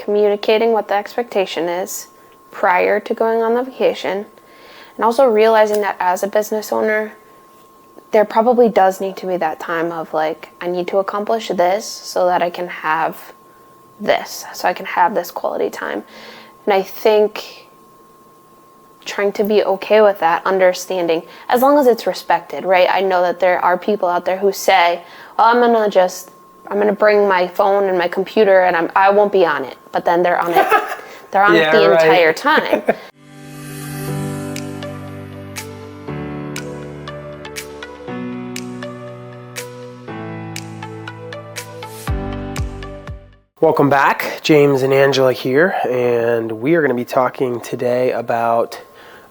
communicating what the expectation is prior to going on the vacation, and also realizing that as a business owner, there probably does need to be that time of like, I need to accomplish this so that I can have this, so I can have this quality time. And I think trying to be okay with that, understanding, as long as it's respected, right? I know that there are people out there who say, well, I'm gonna bring my phone and my computer and I won't be on it. But then they're on it, it the entire time. Welcome back, James and Angela here, and we are going to be talking today about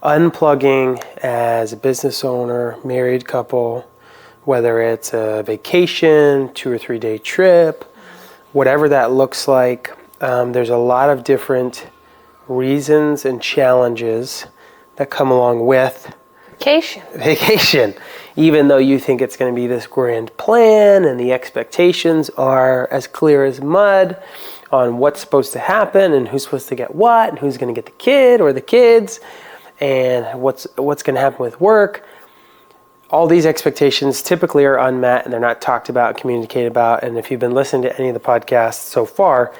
unplugging as a business owner, married couple, whether it's a vacation, 2 or 3 day trip, whatever that looks like. There's a lot of different reasons and challenges that come along with vacation. Even though you think it's going to be this grand plan and the expectations are as clear as mud on what's supposed to happen and who's supposed to get what and who's going to get the kid or the kids and what's going to happen with work. All these expectations typically are unmet and they're not talked about, communicated about. And if you've been listening to any of the podcasts so far,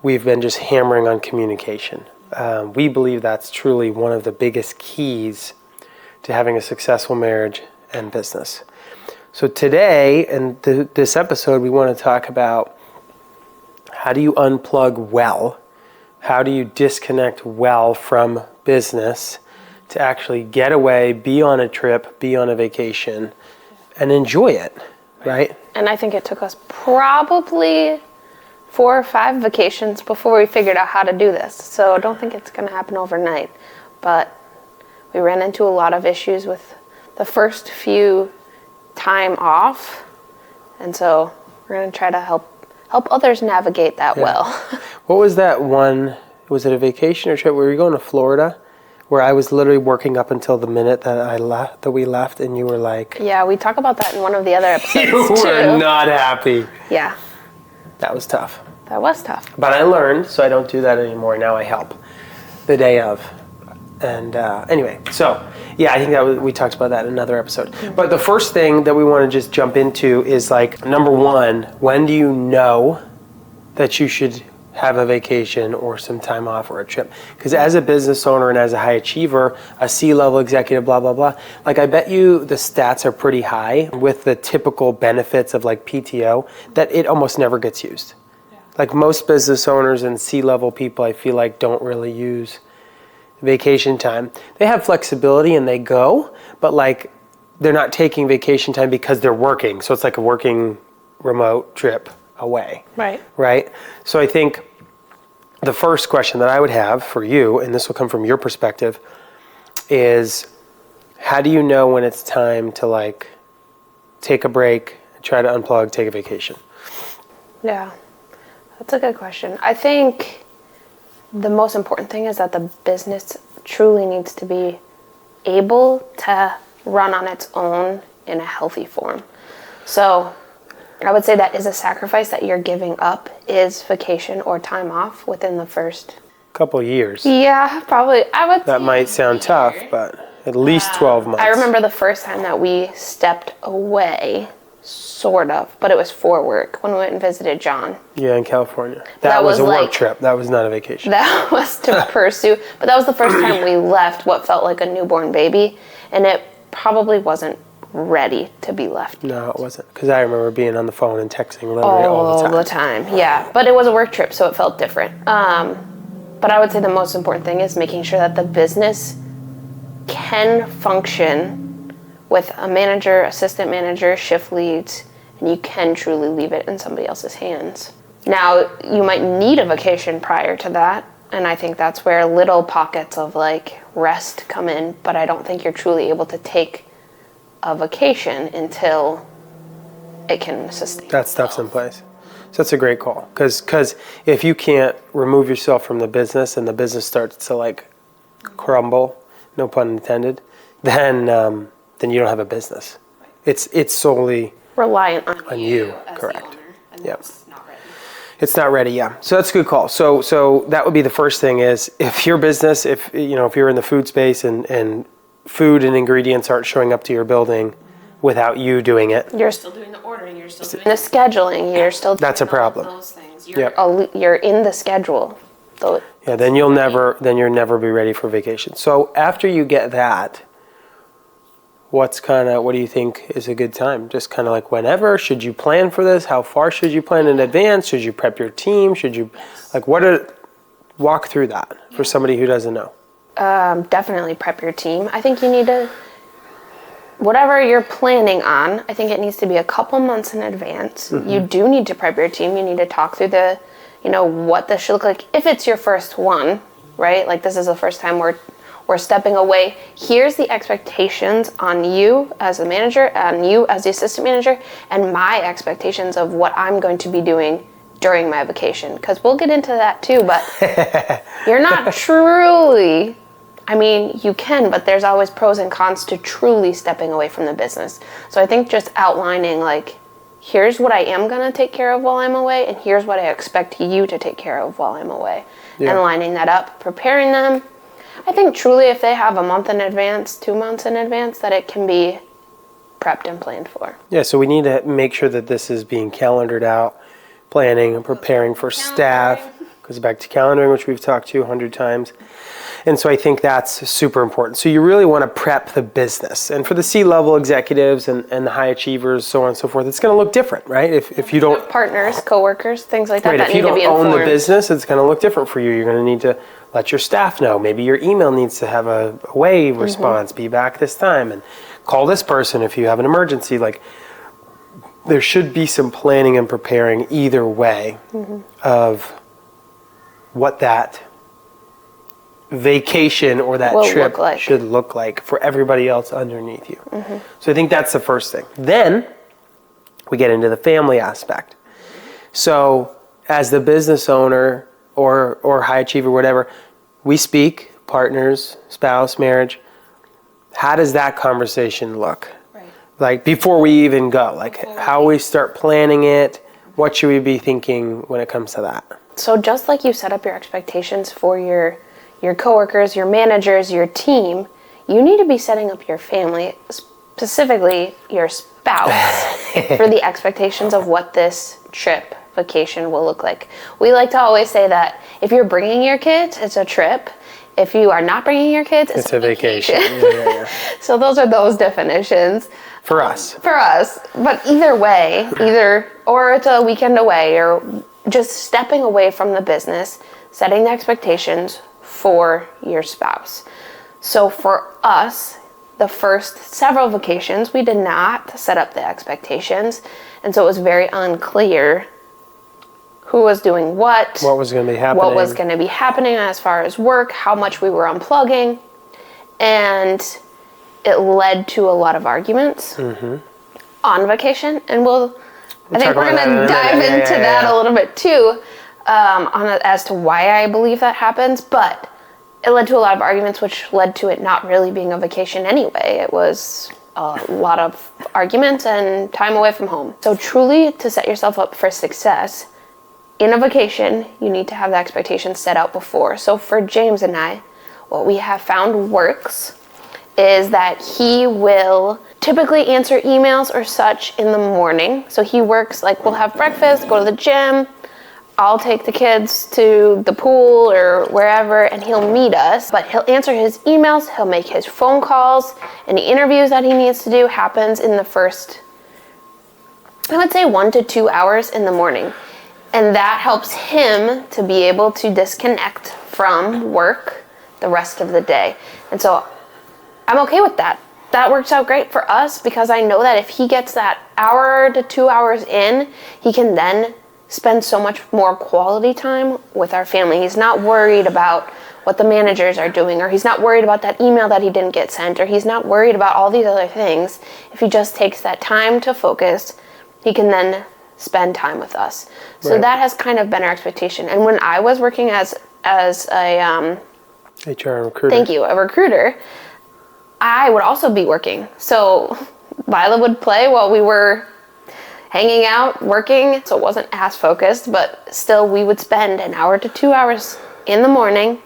we've been just hammering on communication. We believe that's truly one of the biggest keys to having a successful marriage and business. So today, in this episode, we want to talk about how do you unplug well? How do you disconnect well from business to actually get away, be on a trip, be on a vacation, and enjoy it, right? And I think it took us probably 4 or 5 vacations before we figured out how to do this. So I don't think it's going to happen overnight. But we ran into a lot of issues with the first few time off, and so we're going to try to help others navigate that well. What was that one, was it a vacation or trip? Were you going to Florida? Where I was literally working up until the minute that we left, and you were like... Yeah, we talk about that in one of the other episodes You were not happy. Yeah. That was tough. That was tough. But I learned, so I don't do that anymore. Now I help the day of. And anyway, so yeah, I think we talked about that in another episode. Mm-hmm. But the first thing that we want to just jump into is like, number one, when do you know that you should have a vacation or some time off or a trip? Because as a business owner and as a high achiever, a C-level executive, blah, blah, blah, like I bet you the stats are pretty high with the typical benefits of like PTO that it almost never gets used. Yeah. Like most business owners and C-level people, I feel like don't really use vacation time. They have flexibility and they go, but like they're not taking vacation time because they're working. So it's like a working remote trip away. Right? So I think the first question that I would have for you, and this will come from your perspective, is how do you know when it's time to like take a break, try to unplug, take a vacation? Yeah, that's a good question. I think the most important thing is that the business truly needs to be able to run on its own in a healthy form. So I would say that is a sacrifice that you're giving up, is vacation or time off within the first couple years. Yeah, probably. That might sound tough, but at least 12 months. I remember the first time that we stepped away, sort of, but it was for work when we went and visited John. Yeah, in California. That was a work trip. That was not a vacation. That was to pursue, but that was the first time we left what felt like a newborn baby, and it probably wasn't ready to be left. No, it wasn't, because I remember being on the phone and texting literally all the time. Yeah, but it was a work trip, so it felt different. But I would say the most important thing is making sure that the business can function with a manager, assistant manager, shift leads, and you can truly leave it in somebody else's hands. Now, you might need a vacation prior to that, and I think that's where little pockets of like rest come in, but I don't think you're truly able to take a vacation until it can sustain. That stuff's in place. So that's a great call, because if you can't remove yourself from the business and the business starts to like crumble, no pun intended, then you don't have a business. It's solely reliant on you. Correct. Yeah. It's not ready, yeah. So that's a good call. So that would be the first thing is if your business, if you're in the food space and food and ingredients aren't showing up to your building without you doing it. You're still doing the ordering, you're still doing the scheduling, you're still doing That's a problem. all of those things. You're in the schedule. So yeah, then you'll never be ready for vacation. So after you get that, what do you think is a good time? Just kind of like whenever? Should you plan for this? How far should you plan in advance? Should you prep your team? Should you, walk through that for somebody who doesn't know? Definitely prep your team. I think you need to, whatever you're planning on, I think it needs to be a couple months in advance. Mm-hmm. You do need to prep your team. You need to talk through what this should look like. If it's your first one, right? Like this is the first time we're stepping away. Here's the expectations on you as the manager, and you as the assistant manager, and my expectations of what I'm going to be doing during my vacation. Because we'll get into that too, but you're not truly, you can, but there's always pros and cons to truly stepping away from the business. So I think just outlining here's what I am going to take care of while I'm away, and here's what I expect you to take care of while I'm away. Yeah. And lining that up, preparing them. I think truly if they have a month in advance, 2 months in advance, that it can be prepped and planned for. Yeah, so we need to make sure that this is being calendared out, planning and preparing for staff. Goes back to calendaring, which we've talked to 100 times. And so I think that's super important. So you really want to prep the business. And for the C-level executives and the high achievers, so on and so forth, it's going to look different, right? If you don't... Partners, coworkers, things like that, right, that if need you to be don't informed. own the business, it's going to look different for you. You're going to need to let your staff know. Maybe your email needs to have a away response, be back this time, and call this person if you have an emergency. There should be some planning and preparing either way of what that vacation or that trip should look like for everybody else underneath you. Mm-hmm. So I think that's the first thing. Then we get into the family aspect. So as the business owner or high achiever, whatever, we speak, partners, spouse, marriage. How does that conversation look? Right. Before we even go, how we start planning it, what should we be thinking when it comes to that? So just like you set up your expectations for your coworkers, your managers, your team, you need to be setting up your family, specifically your spouse, for the expectations of what this trip, vacation will look like. We like to always say that if you're bringing your kids, it's a trip. If you are not bringing your kids, it's a vacation. Yeah. So those are those definitions. For us. But either way, or it's a weekend away, or just stepping away from the business, setting the expectations for your spouse. So for us, the first several vacations, we did not set up the expectations. And so it was very unclear who was doing what was going to be happening. What was going to be happening as far as work, how much we were unplugging. And it led to a lot lot on vacation. And I think we're going to dive into that a little bit too, as to why I believe that happens. But it led to a lot of arguments, which led to it not really being a vacation anyway. It was a lot of arguments and time away from home. So truly, to set yourself up for success in a vacation, you need to have the expectations set out before. So for James and I, what we have found works is that he will typically answer emails or such in the morning. So he works, we'll have breakfast, go to the gym, I'll take the kids to the pool or wherever, and he'll meet us. But he'll answer his emails, he'll make his phone calls, any interviews that he needs to do happens in the first, I would say 1 to 2 hours in the morning. And that helps him to be able to disconnect from work the rest of the day. And so I'm okay with that. That works out great for us because I know that if he gets that hour to 2 hours in, he can then spend so much more quality time with our family. He's not worried about what the managers are doing, or he's not worried about that email that he didn't get sent, or he's not worried about all these other things. If he just takes that time to focus, he can then spend time with us. So that has kind of been our expectation. And when I was working as a HR recruiter. Thank you, a recruiter, I would also be working. So Lila would play while we were hanging out, working, so it wasn't as focused, but still we would spend an hour to 2 hours in the morning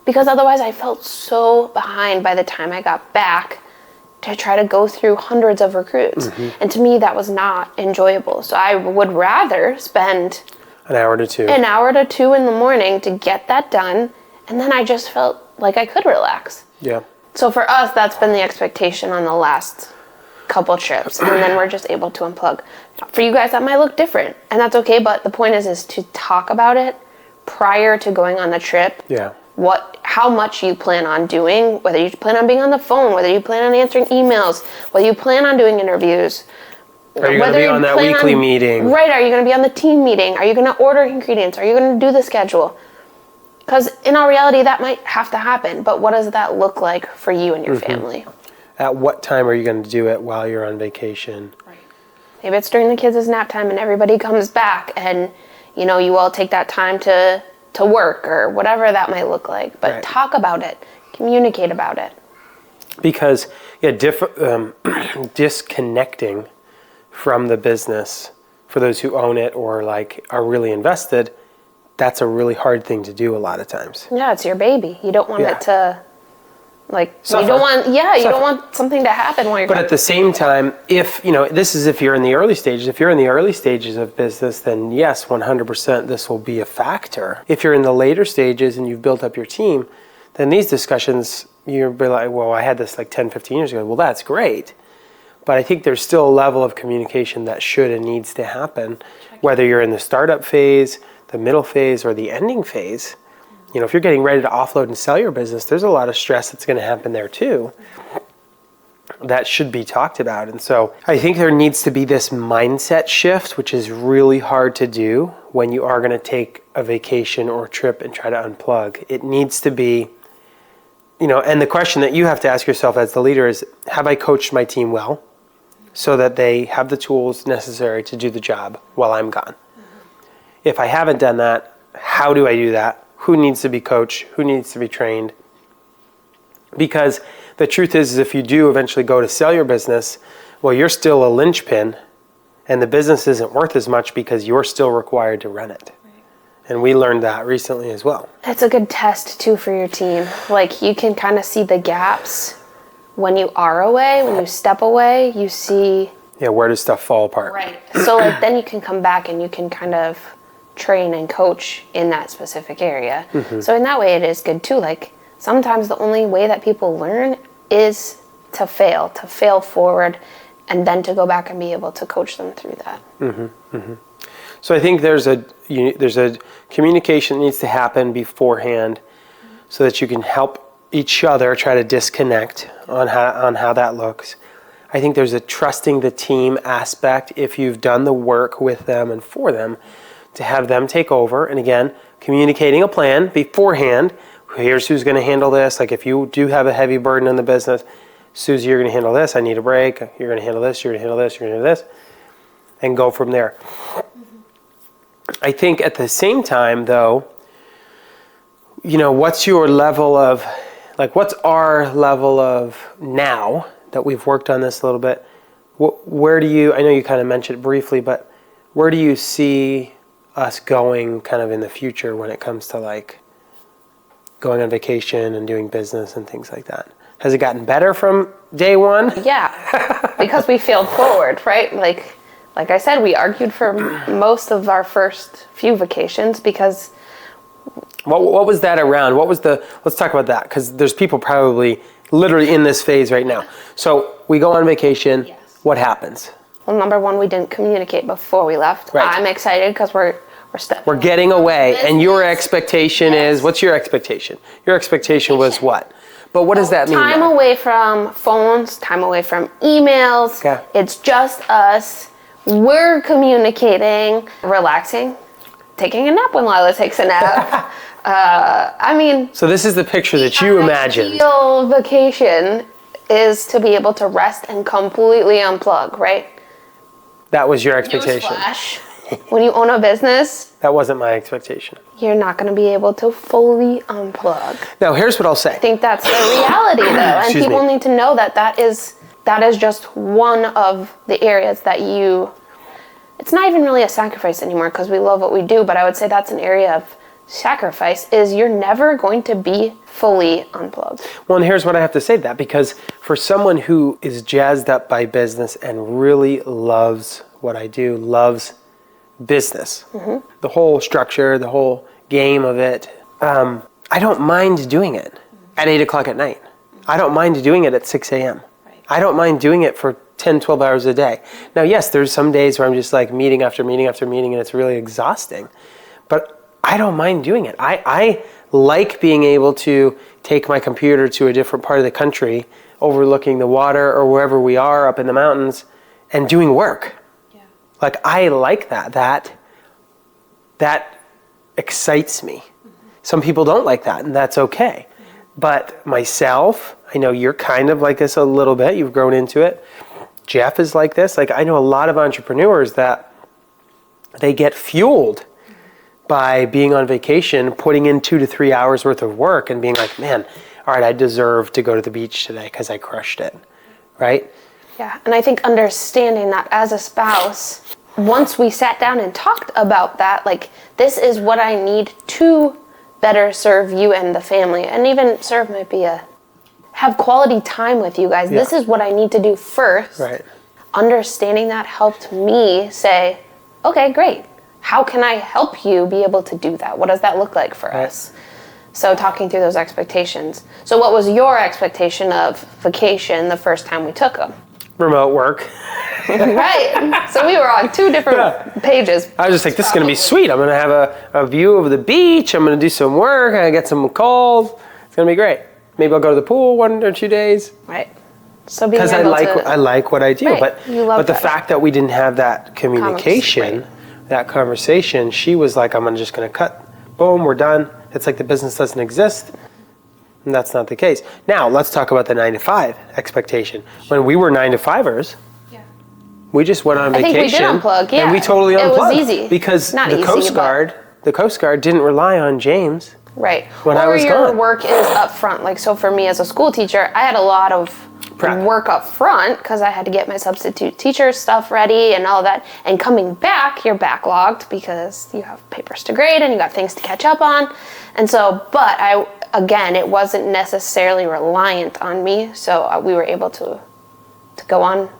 because otherwise I felt so behind by the time I got back to try to go through hundreds of recruits. And to me, that was not enjoyable. So I would rather spend an hour to two in the morning to get that done, and then I just felt like I could relax. Yeah. So for us, that's been the expectation on the last couple trips, and then we're just able to unplug. For you guys, that might look different, and that's okay, but the point is to talk about it prior to going on the trip. Yeah. How much you plan on doing, whether you plan on being on the phone, whether you plan on answering emails, whether you plan on doing interviews. Are you going to be on that weekly meeting? Right, are you going to be on the team meeting? Are you going to order ingredients? Are you going to do the schedule? Because in all reality, that might have to happen, but what does that look like for you and your family? At what time are you going to do it while you're on vacation? Right. Maybe it's during the kids' nap time and everybody comes back and, you all take that time to work or whatever that might look like. But talk about it. Communicate about it. Because, disconnecting from the business for those who own it or are really invested, that's a really hard thing to do a lot of times. Yeah, it's your baby. You don't want it to suffer. You don't want something to happen while you're But at the same time, if you're in the early stages. If you're in the early stages of business, then yes, 100% this will be a factor. If you're in the later stages and you've built up your team, then these discussions, you'll be like, well, I had this 10, 15 years ago. Well, that's great. But I think there's still a level of communication that should and needs to happen, whether you're in the startup phase, the middle phase, or the ending phase. If you're getting ready to offload and sell your business, there's a lot of stress that's going to happen there too. That should be talked about. And so I think there needs to be this mindset shift, which is really hard to do when you are going to take a vacation or a trip and try to unplug. It needs to be, and the question that you have to ask yourself as the leader is, have I coached my team well so that they have the tools necessary to do the job while I'm gone? If I haven't done that, how do I do that? Who needs to be coached? Who needs to be trained? Because the truth is if you do eventually go to sell your business, well, you're still a linchpin, and the business isn't worth as much because you're still required to run it. Right. And we learned that recently as well. It's a good test, too, for your team. You can kind of see the gaps when you are away, when you step away, you see... Yeah, where does stuff fall apart? Right. So, then you can come back and you can kind of train and coach in that specific area. So in that way it is good too. Sometimes the only way that people learn is to fail forward, and then to go back and be able to coach them through that. So I think there's a communication that needs to happen beforehand so that you can help each other try to disconnect on how that looks. I think there's a trusting the team aspect if you've done the work with them and for them, to have them take over. And again, communicating a plan beforehand. Here's who's going to handle this. If you do have a heavy burden in the business, Susie, you're going to handle this. I need a break. You're going to handle this. You're going to handle this. You're going to handle this. And go from there. I think at the same time, though, what's your level of, what's our level of now that we've worked on this a little bit? Where do you, I know you kind of mentioned it briefly, but where do you see us going kind of in the future when it comes to going on vacation and doing business and things like that? Has it gotten better from day one? Yeah, because we failed forward, right? Like I said, we argued for most of our first few vacations because... What was that around? Let's talk about that, because there's people probably literally in this phase right now. So we go on vacation. Yes. What happens? Well, number one, we didn't communicate before we left. Right. I'm excited because we're getting away, and your expectation is, what's your expectation? Your expectation was what? But what does that mean? Time away from phones, time away from emails. Okay. It's just us. We're communicating, relaxing, taking a nap when Lila takes a nap. So this is the picture that you imagined. The ideal vacation is to be able to rest and completely unplug, right? That was your expectation. Newsflash. When you own a business, that wasn't my expectation. You're not going to be able to fully unplug. Now, here's what I'll say. I think that's the reality, though, and people need to know that is just one of the areas that you it's not even really a sacrifice anymore because we love what we do, but I would say that's an area of sacrifice, is you're never going to be fully unplugged. Well, and here's what I have to say to that, because for someone who is jazzed up by business and really loves what I do, loves business, the whole structure, the whole game of it, I don't mind doing it at 8 o'clock at night. I don't mind doing it at 6 a.m. I don't mind doing it for 10, 12 hours a day. Now, yes, there's some days where I'm just like meeting after meeting after meeting and it's really exhausting, but I don't mind doing it. I like being able to take my computer to a different part of the country, overlooking the water or wherever we are up in the mountains, and doing work. Yeah. Like, I like that. That excites me. Some people don't like that, and that's okay. But myself, I know you're kind of like this a little bit. You've grown into it. Jeff is like this. Like, I know a lot of entrepreneurs that they get fueled by being on vacation, putting in 2 to 3 hours worth of work and being like, man, all right, I deserve to go to the beach today because I crushed it, right? Yeah, and I think understanding that as a spouse, once we sat down and talked about that, like, this is what I need to better serve you and the family, and even serve might be have quality time with you guys. Yeah. This is what I need to do first. Right. Understanding that helped me say, okay, great. How can I help you be able to do that? What does that look like for us? So talking through those expectations. So what was your expectation of vacation the first time we took them? Remote work. Right. So we were on 2 different pages. I was just like, this is going to be sweet. I'm going to have a view of the beach. I'm going to do some work. I'm going to get some calls. It's going to be great. Maybe I'll go to the pool 1 or 2 days. Right. So being because I like what I do. Right. But the fact that we didn't have that communication, that conversation, she was like, I'm just going to cut. Boom, we're done. It's like the business doesn't exist. And that's not the case. Now, let's talk about the 9 to 5 expectation. When we were 9 to 5ers, we just went on vacation. I think we did unplug, yeah. And we totally unplugged. It was easy. Because the Coast Guard didn't rely on James. Right. When I was your gone. Work is up front. Like, so for me as a school teacher, I had a lot of work up front because I had to get my substitute teacher stuff ready and all that. And coming back, you're backlogged because you have papers to grade and you got things to catch up on. And so, but again, it wasn't necessarily reliant on me. So we were able to go on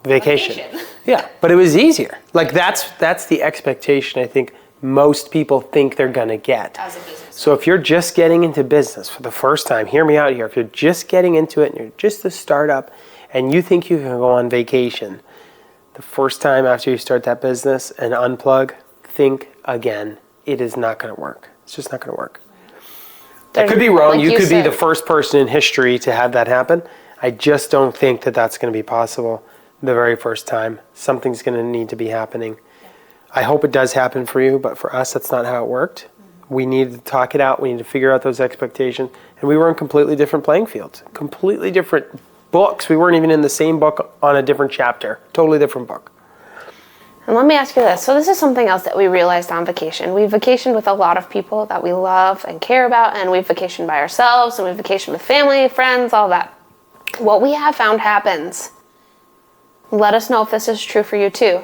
vacation. Yeah, but it was easier. Like, that's the expectation I think most people think they're gonna get. As a business. So if you're just getting into business for the first time, hear me out here. If you're just getting into it and you're just a startup and you think you can go on vacation the first time after you start that business and unplug, think again. It is not gonna work. It's just not gonna work. I could be wrong. Like you could be the first person in history to have that happen. I just don't think that that's gonna be possible the very first time. Something's gonna need to be happening. I hope it does happen for you, but for us, that's not how it worked. We needed to talk it out. We needed to figure out those expectations. And we were in completely different playing fields, completely different books. We weren't even in the same book on a different chapter, totally different book. And let me ask you this. So this is something else that we realized on vacation. We vacationed with a lot of people that we love and care about, and we vacationed by ourselves, and we vacationed with family, friends, all that. What we have found happens, let us know if this is true for you too.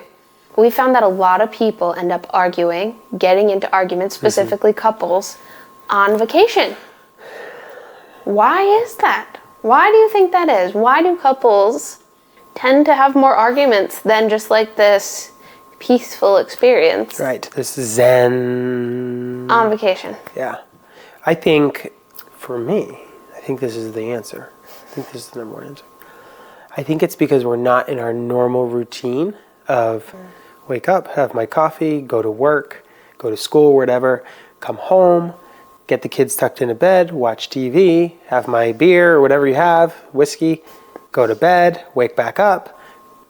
We found that a lot of people end up arguing, getting into arguments, specifically couples, on vacation. Why is that? Why do you think that is? Why do couples tend to have more arguments than just like this peaceful experience? Right, this zen. On vacation. Yeah. I think, for me, I think this is the answer. I think this is the number one answer. I think it's because we're not in our normal routine of wake up, have my coffee, go to work, go to school, whatever, come home, get the kids tucked into bed, watch TV, have my beer or whatever you have, whiskey, go to bed, wake back up,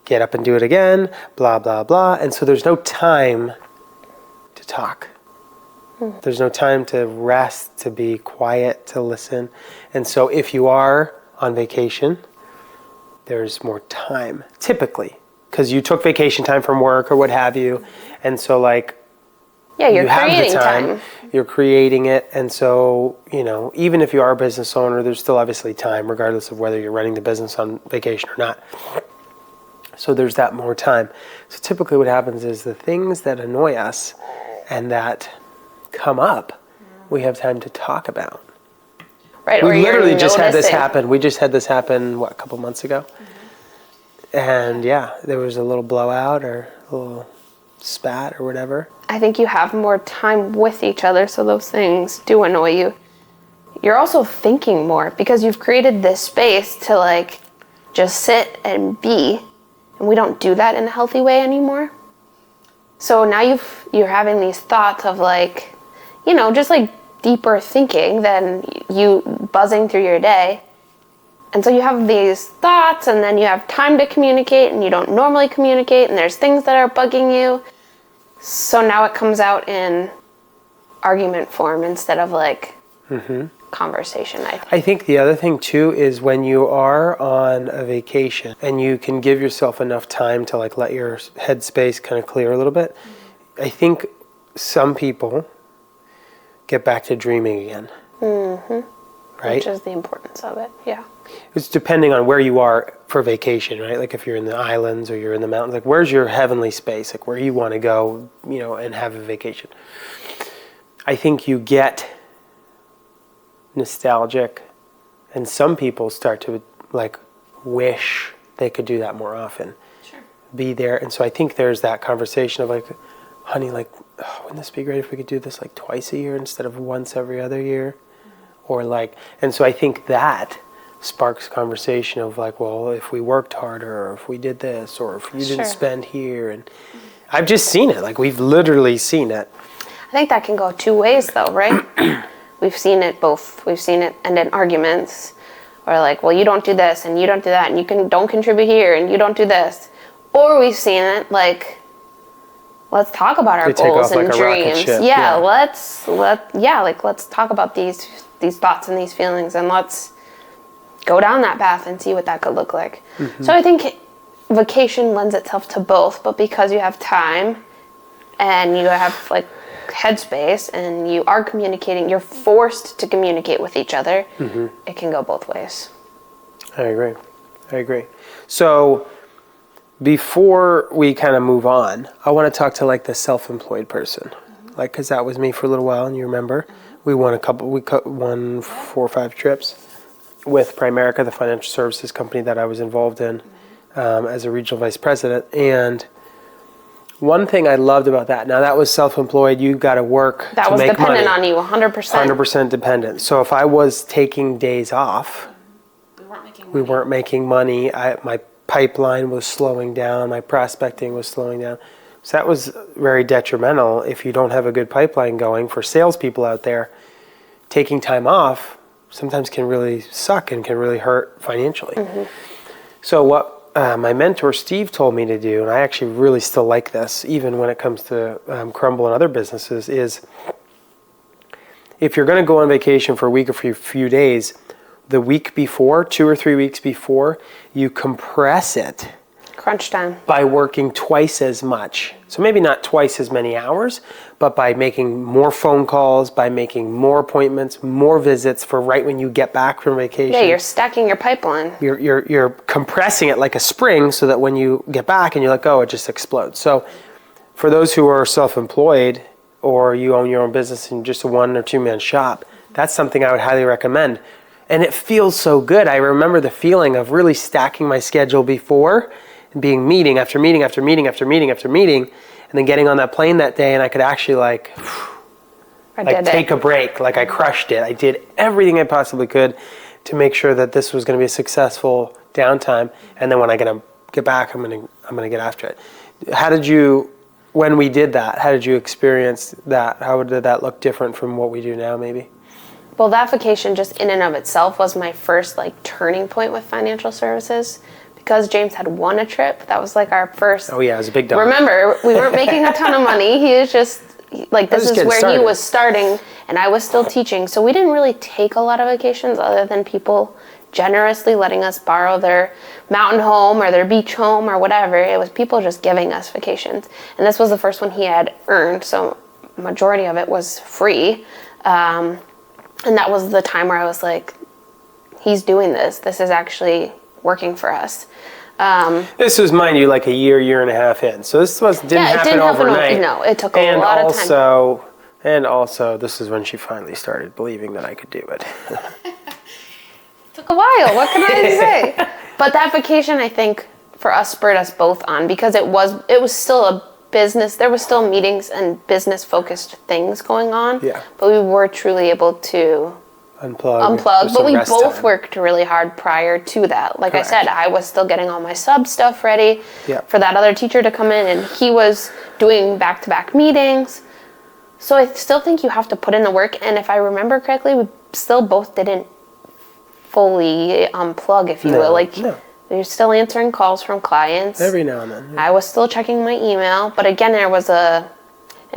get up and do it again, blah, blah, blah. And so there's no time to talk. There's no time to rest, to be quiet, to listen. And so if you are on vacation, there's more time, typically. Because you took vacation time from work or what have you. And so, like, you're you have creating the time. You're creating it. And so, even if you are a business owner, there's still obviously time, regardless of whether you're running the business on vacation or not. So there's that more time. So typically what happens is the things that annoy us and that come up, we have time to talk about. Right. We or literally you're just had this noticing. happen. We just had this happen, a couple months ago? And yeah, there was a little blowout or a little spat or whatever. I think you have more time with each other, so those things do annoy you. You're also thinking more because you've created this space to like just sit and be, and we don't do that in a healthy way anymore. So now you're having these thoughts of like, just like deeper thinking than you buzzing through your day. And so you have these thoughts, and then you have time to communicate, and you don't normally communicate, and there's things that are bugging you. So now it comes out in argument form instead of like conversation, I think. I think the other thing too is when you are on a vacation and you can give yourself enough time to like let your headspace kind of clear a little bit. I think some people get back to dreaming again. Right? Which is the importance of it, yeah. It's depending on where you are for vacation, right? Like if you're in the islands or you're in the mountains, like where's your heavenly space? Like where you want to go, and have a vacation. I think you get nostalgic, and some people start to like wish they could do that more often. Sure. Be there. And so I think there's that conversation of like, honey, like, wouldn't this be great if we could do this like twice a year instead of once every other year? Or like, and so I think that sparks conversation of like, well, if we worked harder, or if we did this, or if you didn't spend here. And I've just seen it. Like we've literally seen it. I think that can go two ways though, right? We've seen it both. We've seen it end in arguments, or like, well, you don't do this and you don't do that, and you don't contribute here and you don't do this. Or we've seen it like, let's talk about our goals and dreams. Yeah, let's talk about these thoughts and these feelings, and let's go down that path and see what that could look like. So I think vacation lends itself to both, but because you have time and you have like headspace and you are communicating, you're forced to communicate with each other, it can go both ways. I agree. So before we kind of move on, I want to talk to like the self-employed person, like, because that was me for a little while, and you remember we won 4 or 5 trips with Primerica, the financial services company that I was involved in as a regional vice president. And one thing I loved about that, now that was self-employed, you got to work that to was make dependent money. on you, 100%. 100% dependent. So if I was taking days off, we weren't making money. My pipeline was slowing down. My prospecting was slowing down. So that was very detrimental. If you don't have a good pipeline going, for salespeople out there, taking time off sometimes can really suck and can really hurt financially. So what my mentor Steve told me to do, and I actually really still like this, even when it comes to Crumble and other businesses, is if you're going to go on vacation for a week or for a few days, the week before, 2 or 3 weeks before, you compress it. Crunch time. By working twice as much. So maybe not twice as many hours, but by making more phone calls, by making more appointments, more visits for right when you get back from vacation. Yeah, you're stacking your pipeline. You're compressing it like a spring so that when you get back and you let go, it just explodes. So for those who are self-employed or you own your own business in just a 1 or 2 man shop, that's something I would highly recommend. And it feels so good. I remember the feeling of really stacking my schedule before and being meeting after meeting after meeting after meeting after meeting, and then getting on that plane that day, and I could actually take a break. Like I crushed it. I did everything I possibly could to make sure that this was going to be a successful downtime. And then when I get back, I'm gonna get after it. How did you, when we did that, how did you experience that? How did that look different from what we do now, maybe? Well, that vacation just in and of itself was my first turning point with financial services. Because James had won a trip, that was our first. Oh yeah, it was a big dog. Remember, we weren't making a ton of money. He was just this is where he was starting, and I was still teaching. So we didn't really take a lot of vacations other than people generously letting us borrow their mountain home or their beach home or whatever. It was people just giving us vacations. And this was the first one he had earned, so majority of it was free. And that was the time where I was like, he's doing this. This is actually working for us. This was, mind you, like a year and a half in. So this didn't happen overnight. No, it took a lot of time. And also, this is when she finally started believing that I could do it. Took a while. What can I say? But that vacation, I think, for us, spurred us both on because it was still a business. There was still meetings and business-focused things going on. Yeah. But we were truly able to unplug. But we both worked really hard prior to that. Like Correct. I said, I was still getting all my sub stuff ready for that other teacher to come in, and he was doing back-to-back meetings. So I still think you have to put in the work. And if I remember correctly, we still both didn't fully unplug, if you will. You're still answering calls from clients. Every now and then. Yeah. I was still checking my email. But again, there was and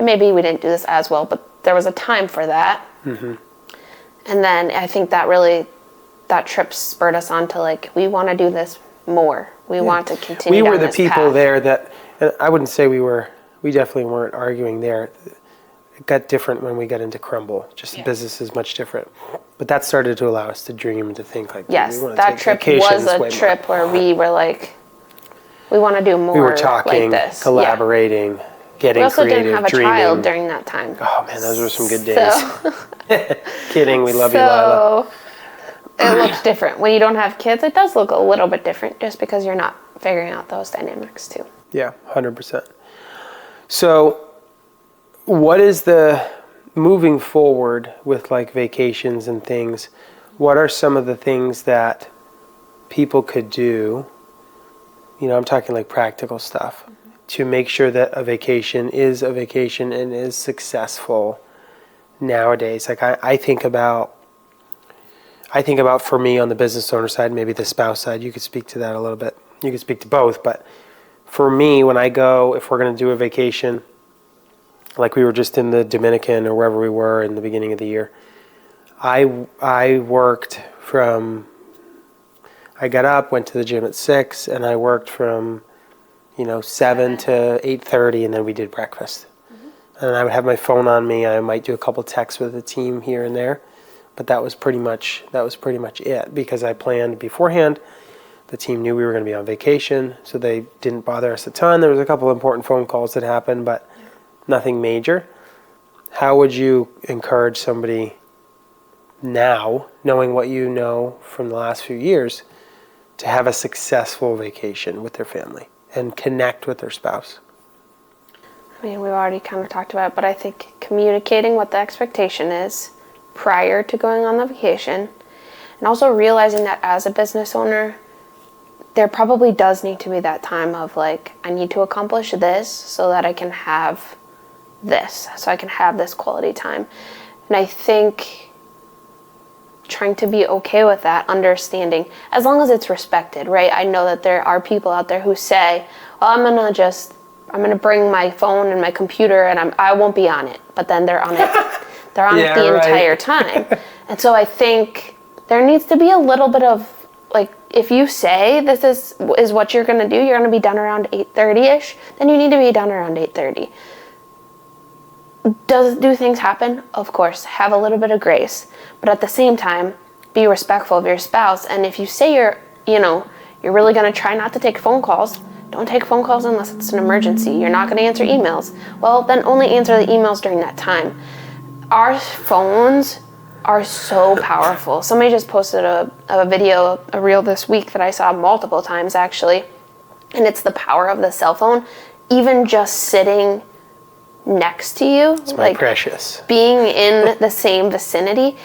maybe we didn't do this as well, but there was a time for that. Mm-hmm. And then I think that trip spurred us on to we want to do this more. We want to continue down this path. We were the people there that, and I wouldn't say we definitely weren't arguing there. It got different when we got into Crumble. Just the business is much different. But that started to allow us to dream and to think yes, we want to that take trip vacations was a trip where we were we want to do more. We were talking, like this. collaborating, getting creative, we also didn't have a dreaming. Child during that time. Oh man, those were some good days. Kidding, we love you, Lila. It looks different. When you don't have kids, it does look a little bit different just because you're not figuring out those dynamics too. Yeah, 100%. So what is moving forward with vacations and things, what are some of the things that people could do, I'm talking practical stuff, to make sure that a vacation is a vacation and is successful nowadays? I think about for me on the business owner side, maybe the spouse side, you could speak to that a little bit. You could speak to both, but for me, when I go, if we're going to do a vacation, like we were just in the Dominican or wherever we were in the beginning of the year, I worked I got up, went to the gym at 6, and I worked from 7 to 8:30, and then we did breakfast. Mm-hmm. And I would have my phone on me. I might do a couple texts with the team here and there, but that was pretty much it because I planned beforehand. The team knew we were going to be on vacation, so they didn't bother us a ton. There was a couple important phone calls that happened, but nothing major. How would you encourage somebody now, knowing what you know from the last few years, to have a successful vacation with their family and connect with their spouse? I mean, we've already kind of talked about it, but I think communicating what the expectation is prior to going on the vacation, and also realizing that as a business owner, there probably does need to be that time of I need to accomplish this so that I can have this, so I can have this quality time. And I think trying to be okay with that, understanding, as long as it's respected, right? I know that there are people out there who say, well, I'm gonna bring my phone and my computer and I won't be on it, but then they're on it the entire time. And so I think there needs to be a little bit of if you say this is what you're gonna do, you're gonna be done around 8:30ish, then you need to be done around 8:30. Do things happen? Of course. Have a little bit of grace. But at the same time, be respectful of your spouse. And if you say you're really going to try not to take phone calls, don't take phone calls unless it's an emergency. You're not going to answer emails. Well, then only answer the emails during that time. Our phones are so powerful. Somebody just posted a reel this week that I saw multiple times, actually. And it's the power of the cell phone. Even just sitting next to you, it's my precious, being in the same vicinity,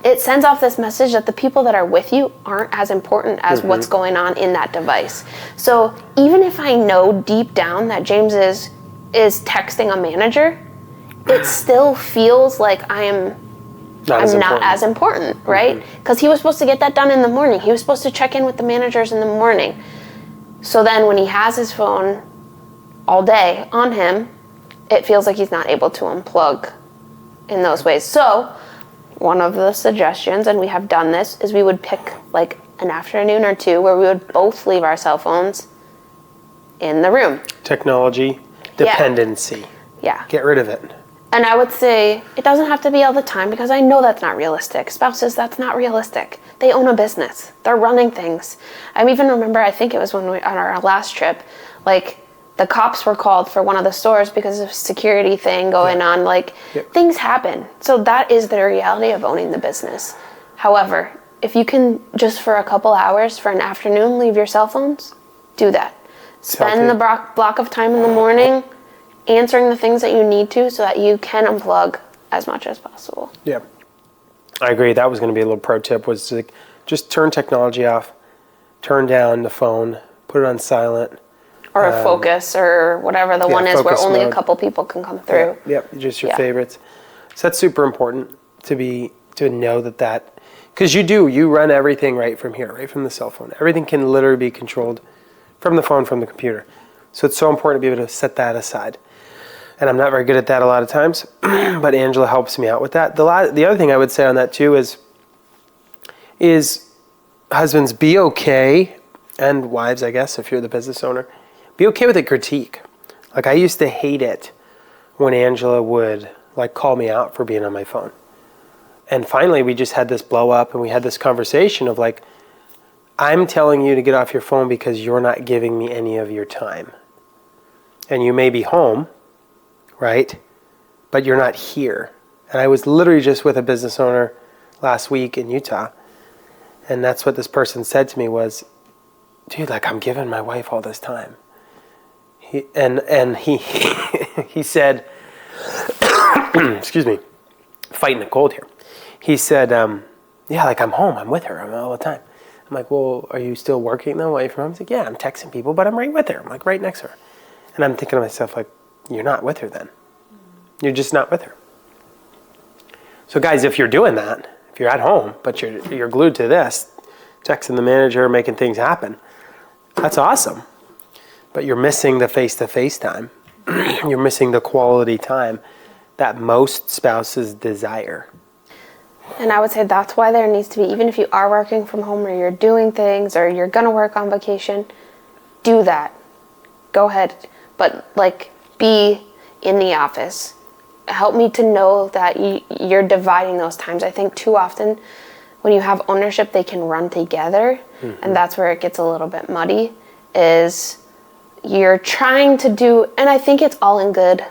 it sends off this message that the people that are with you aren't as important as what's going on in that device. So even if I know deep down that James is texting a manager, it still feels like I'm not as important, right? Because he was supposed to get that done in the morning. He was supposed to check in with the managers in the morning. So then when he has his phone all day on him, it feels like he's not able to unplug in those ways. So one of the suggestions, and we have done this, is we would pick an afternoon or two where we would both leave our cell phones in the room. Technology dependency. Yeah. Get rid of it. And I would say it doesn't have to be all the time because I know that's not realistic. Spouses, that's not realistic. They own a business. They're running things. I even remember, I think it was when we on our last trip, like the cops were called for one of the stores because of a security thing going on. Like things happen. So that is the reality of owning the business. However, if you can just for a couple hours for an afternoon leave your cell phones, do that. Spend the block of time in the morning answering the things that you need to so that you can unplug as much as possible. Yeah, I agree. That was going to be a little pro tip, was to just turn technology off, turn down the phone, put it on silent. Or a focus or whatever the one is where only a couple people can come through. Yep, just your favorites. So that's super important to know that, because you run everything right from here, right from the cell phone. Everything can literally be controlled from the phone, from the computer. So it's so important to be able to set that aside. And I'm not very good at that a lot of times, but Angela helps me out with that. The other thing I would say on that too is husbands, be okay, and wives, I guess, if you're the business owner, be okay with a critique. Like I used to hate it when Angela would like call me out for being on my phone. And finally we just had this blow up and we had this conversation of like, I'm telling you to get off your phone because you're not giving me any of your time. And you may be home, right? But you're not here. And I was literally just with a business owner last week in Utah. And that's what this person said to me was, dude, like I'm giving my wife all this time. He he said, excuse me, fighting a cold here. He said, yeah, like I'm home, I'm with her, I'm all the time. I'm like, well, are you still working though while you're from home? He's like, yeah, I'm texting people, but I'm right with her. I'm like right next to her. And I'm thinking to myself, like, you're not with her then. You're just not with her. So guys, if you're doing that, if you're at home, but you're glued to this, texting the manager, making things happen, that's awesome. But you're missing the face-to-face time. You're missing the quality time that most spouses desire. And I would say that's why there needs to be, even if you are working from home or you're doing things or you're going to work on vacation, do that. Go ahead. But like be in the office. Help me to know that you're dividing those times. I think too often when you have ownership, they can run together. Mm-hmm. And that's where it gets a little bit muddy, is you're trying to do, and I think it's all in good.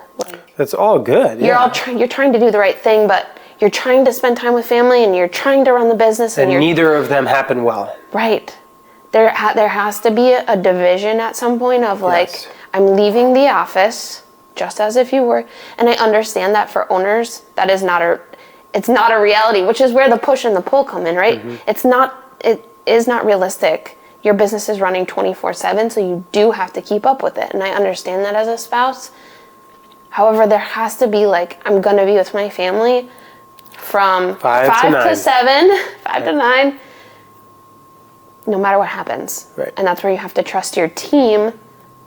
It's all good. Yeah. You're trying to do the right thing, but you're trying to spend time with family and you're trying to run the business. And neither of them happen well. Right. There has to be a division at some point of like, yes. I'm leaving the office just as if you were. And I understand that for owners, that is it's not a reality, which is where the push and the pull come in, right? Mm-hmm. It is not realistic. Your business is running 24/7, so you do have to keep up with it. And I understand that as a spouse. However, there has to be like, I'm going to be with my family from 5 to 7, 5 to 9, no matter what happens. Right. And that's where you have to trust your team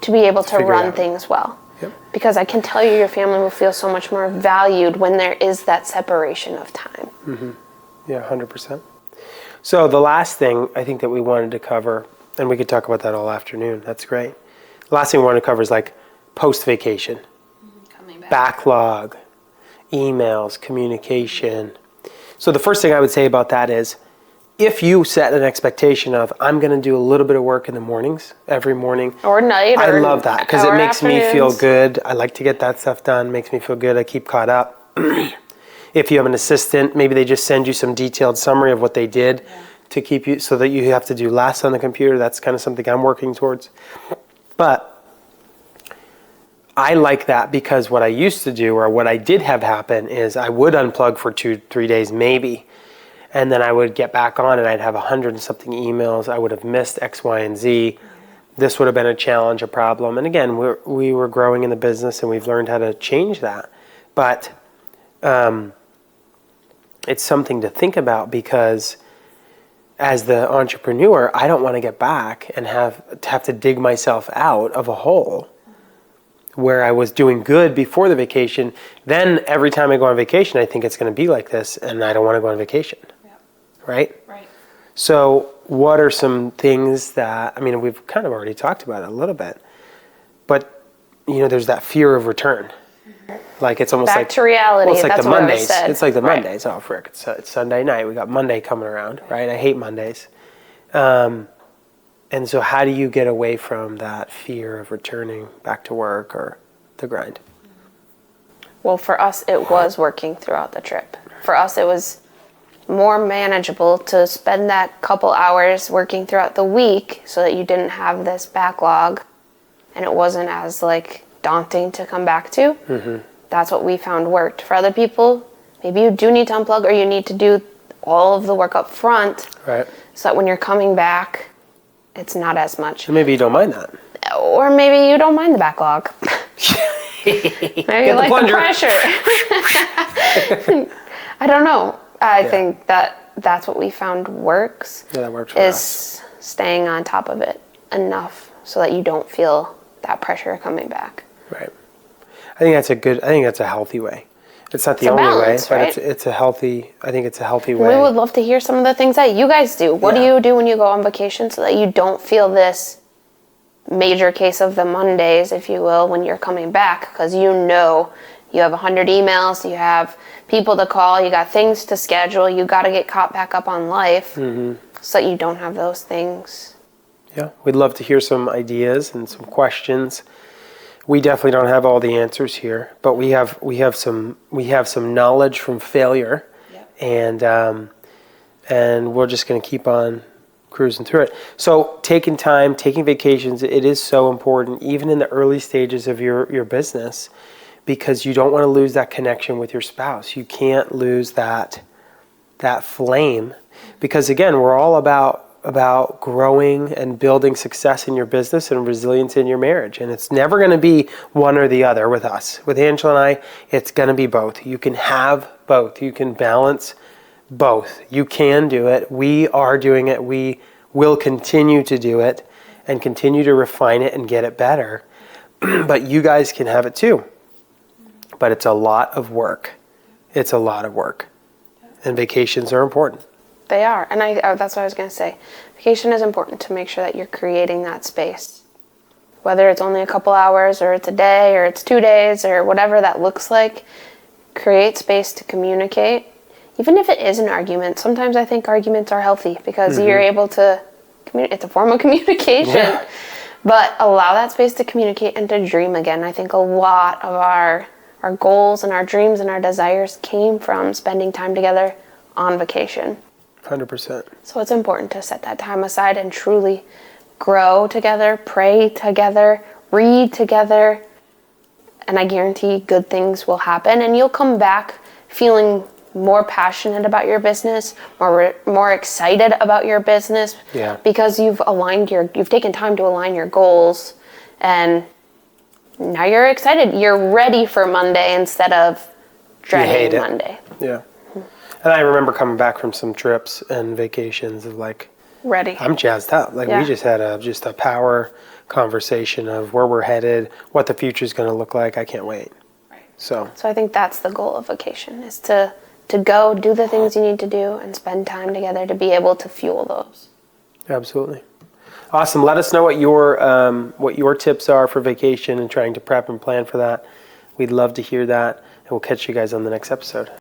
to be able to run things well. Yep. Because I can tell you your family will feel so much more valued when there is that separation of time. Mm-hmm. Yeah, 100%. So the last thing I think that we wanted to cover, and we could talk about that all afternoon, that's great. The last thing we want to cover is like post-vacation. Coming back. Backlog, emails, communication. So the first thing I would say about that is, if you set an expectation of, I'm going to do a little bit of work in the mornings, every morning. Or night. I love that because it makes me feel good. I like to get that stuff done. Makes me feel good. I keep caught up. If you have an assistant, maybe they just send you some detailed summary of what they did to keep you, so that you have to do less on the computer. That's kind of something I'm working towards. But I like that because what I used to do, or what I did have happen, is I would unplug for 2-3 days maybe. And then I would get back on and I'd have 100 and something emails. I would have missed X, Y, and Z. This would have been a challenge, a problem. And again, we were growing in the business and we've learned how to change that. But it's something to think about, because as the entrepreneur, I don't want to get back and have to dig myself out of a hole where I was doing good before the vacation. Then every time I go on vacation, I think it's going to be like this, and I don't want to go on vacation. Right? Right. So what are some things that, I mean, we've kind of already talked about it a little bit, but, you know, there's that fear of return. Mm-hmm. Like it's almost Back to reality. Well, it's like That's the what I Mondays. said. It's like the Right. Mondays. Oh, frick! It's Sunday night. We got Monday coming around, right? I hate Mondays. And so, how do you get away from that fear of returning back to work or the grind? Well, for us, it was working throughout the trip. For us, it was more manageable to spend that couple hours working throughout the week so that you didn't have this backlog and it wasn't as like daunting to come back to. Mm-hmm. That's what we found worked. For other people, maybe you do need to unplug or you need to do all of the work up front, Right. so that when you're coming back, it's not as much. And maybe you don't mind that. Or maybe you don't mind the backlog. Maybe you like the pressure. I don't know. I think that's what we found works. Yeah, that works for us. Is staying on top of it enough so that you don't feel that pressure coming back. Right. I think that's a healthy way. It's not the only balance, way, right? but it's a healthy. I think it's a healthy way. We would love to hear some of the things that you guys do. What do you do when you go on vacation so that you don't feel this major case of the Mondays, if you will, when you're coming back? Because you know you have 100 emails, you have people to call, you got things to schedule, you got to get caught back up on life, so that you don't have those things. Yeah, we'd love to hear some ideas and some questions. We definitely don't have all the answers here, but we have some knowledge from failure, and we're just going to keep on cruising through it. So taking vacations, it is so important, even in the early stages of your business, because you don't want to lose that connection with your spouse. You can't lose that flame, because again, we're all about growing and building success in your business and resilience in your marriage. And it's never going to be one or the other with us. With Angela and I, it's going to be both. You can have both. You can balance both. You can do it. We are doing it. We will continue to do it and continue to refine it and get it better. But you guys can have it too. But it's a lot of work. It's a lot of work. And vacations are important. They are, and that's what I was going to say. Vacation is important to make sure that you're creating that space. Whether it's only a couple hours, or it's a day, or it's 2 days, or whatever that looks like, create space to communicate. Even if it is an argument, sometimes I think arguments are healthy because you're able to it's a form of communication. Yeah. But allow that space to communicate and to dream again. I think a lot of our goals and our dreams and our desires came from spending time together on vacation. 100%. So it's important to set that time aside and truly grow together, pray together, read together, and I guarantee good things will happen, and you'll come back feeling more passionate about your business, more excited about your business, because you've taken time to align your goals, and now you're excited. You're ready for Monday instead of dreading Monday. Yeah. And I remember coming back from some trips and vacations of like, ready. I'm jazzed up. Like we just had a power conversation of where we're headed, what the future is going to look like. I can't wait. Right. So I think that's the goal of vacation, is to go do the things you need to do and spend time together to be able to fuel those. Absolutely. Awesome. Let us know what your tips are for vacation and trying to prep and plan for that. We'd love to hear that, and we'll catch you guys on the next episode.